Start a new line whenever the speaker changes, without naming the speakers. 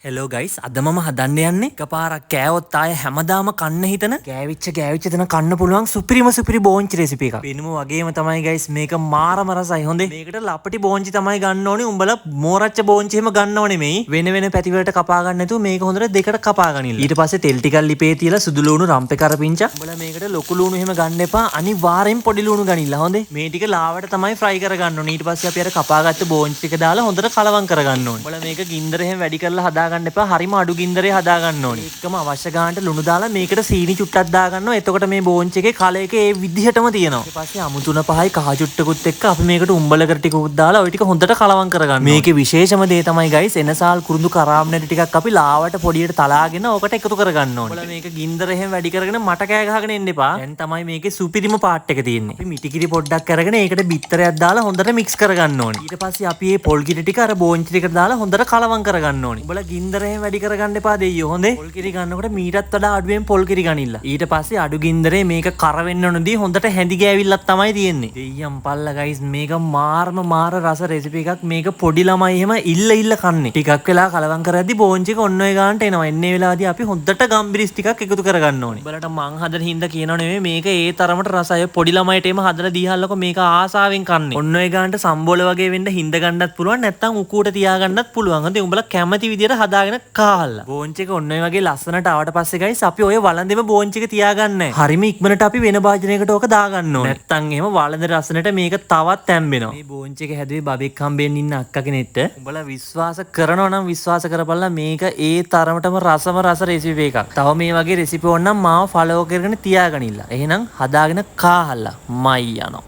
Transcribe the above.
Hello guys අද මම හදන්න යන්නේ එකපාරක් කෑවොත් ආය හැමදාම කන්න හිතන ගෑවිච්ච දෙන කන්න පුළුවන් සුපිරි බෝංචි රෙසිපි එකක්. වෙනම වගේම තමයි ගයිස් මේක මාරම රසයි. හොඳේ මේකට ලපටි බෝංචි තමයි ගන්න ඕනේ. උඹලා මෝරච්ච බෝංචි එහෙම ගන්නව නෙමෙයි. වෙන පැති වලට කපා ගන්න නැතුව මේක හොඳට දෙකට කපා ගනින්න. ඊට පස්සේ තෙල් ටිකක් ලිපේ තියලා සුදු ලුණු රම්පේ කරපිංචා. උඹලා මේකට ලොකු ලුණු එහෙම ගන්න එපා. අනිවාර්යෙන් පොඩි ලුණු ගනින්න. හොඳේ මේ ටික ලාවට තමයි ෆ්‍රයි කරගන්න ඕනේ. ඊට පස්සේ අපි අර කපාගත්ත බෝංචි ටික දාලා හොඳට කලවම් කරගන්න ඕනේ. උඹලා මේක ගින්දර එහෙම වැඩි කරලා හදා ගන්න එපා. හරිම අඩු ගින්දරේ හදා ගන්න ඕනේ. ඒකම අවශ්‍ය ගානට ලුණු දාලා මේකට සීනි චුට්ටක් දා ගන්නවා. එතකොට මේ බෝංචි එකේ කල එක ඒ විදිහටම තියෙනවා. ඊට පස්සේ අමු තුන පහයි කහ චුට්ටකුත් එක්ක අපි මේකට උම්බලකට ටිකකුත් දාලා ওই ටික හොඳට කලවම් කරගන්න. මේකේ විශේෂම දේ තමයි ගයිස් එනසාල් කුරුඳු කරාම්නට ටිකක් අපි ලාවට පොඩියට තලාගෙන ඕකට එකතු කරගන්න ඕනේ. ඔයාලා මේක ගින්දර එහෙම වැඩි කරගෙන මට කෑ ගහගෙන එන්න එපා. දැන් තමයි මේකේ සුපිරිම පාර්ට් එක තියෙන්නේ. අපි මිටිකිරි පොඩ්ඩක් අරගෙන ඒකට බිත්තරයක් දාලා හොඳට මික්ස් කරගන්න ඕනේ. ඊට පස්සේ අපි මේ පොල් කිරි ටික අර බෝංචි ටිකට දාලා හොඳට කලවම් කරගන්න ඕනේ. උඹලා ගින්දර එහෙම වැඩි කරගන්න එපා දෙයියෝ. හොඳේ පොල් කිරි ගන්නකොට මීටත් වඩා අඩුවෙන් පොල් කිරි ගනින්න. ඊට පස්සේ අඩු ගින්දරේ මේක කර වෙන්න ඕනදී හොඳට හැඳි ගෑවිල්ලක් තමයි තියෙන්නේ. දෙයියන් පල්ලා ගයිස් මේක මාර රස රෙසිපි එකක්. මේක පොඩි ළමයි එහෙම ඉල්ල කන්නේ. ටිකක් වෙලා කලවම් කරද්දී බෝංචි එක ඔන්න ඔය ගානට එනවා. එන්නේ වෙලාවදී අපි හොඳට ගම්බිරිස් ටිකක් එකතු කරගන්න ඕනේ. උඹලට මං හදන හින්දා කියනව නෙමෙයි මේක ඒ තරමට රසයි. පොඩි ළමයිට එම හදලා දීහල්ලකො මේක ආසාවෙන් කන්නේ. ඔන්න ඔය ගානට සම්බෝල වගේ වෙන්න හින්ද ගන්නත් පුළුවන්. නැත්තම් උකුවට තියාගන්නත් පුළුවන්. හොඳේ උඹලා කැමති විදියට හදාගෙන කාලා. බෝංචි එක ඔන්න ඔය වගේ ලස්සනට ආවට පස්සේ ගයිස් අපි ඔය වළඳෙම බෝංචි එක තියාගන්නේ. හරිම ඉක්මනට අපි වෙන භාජනයකට ඕක දාගන්න ඕනේ. නැත්තම් එහෙම වළඳ රසනට මේක තවත් තැම්බෙනවා. මේ බෝංචි එක හැදුවේ බබෙක් හම්බෙන්න ඉන්න අක්ක කෙනෙක්ට. උඹලා විශ්වාස කරනවා නම් විශ්වාස කරපළා මේක ඒ තරමටම රස රෙසිපි එකක්. තව මේ වගේ රෙසිපි ඕන නම් මාව ෆලෝ කරගෙන තියාගනින්න. එහෙනම් හදාගෙන කාහල්ලා මයි යනවා.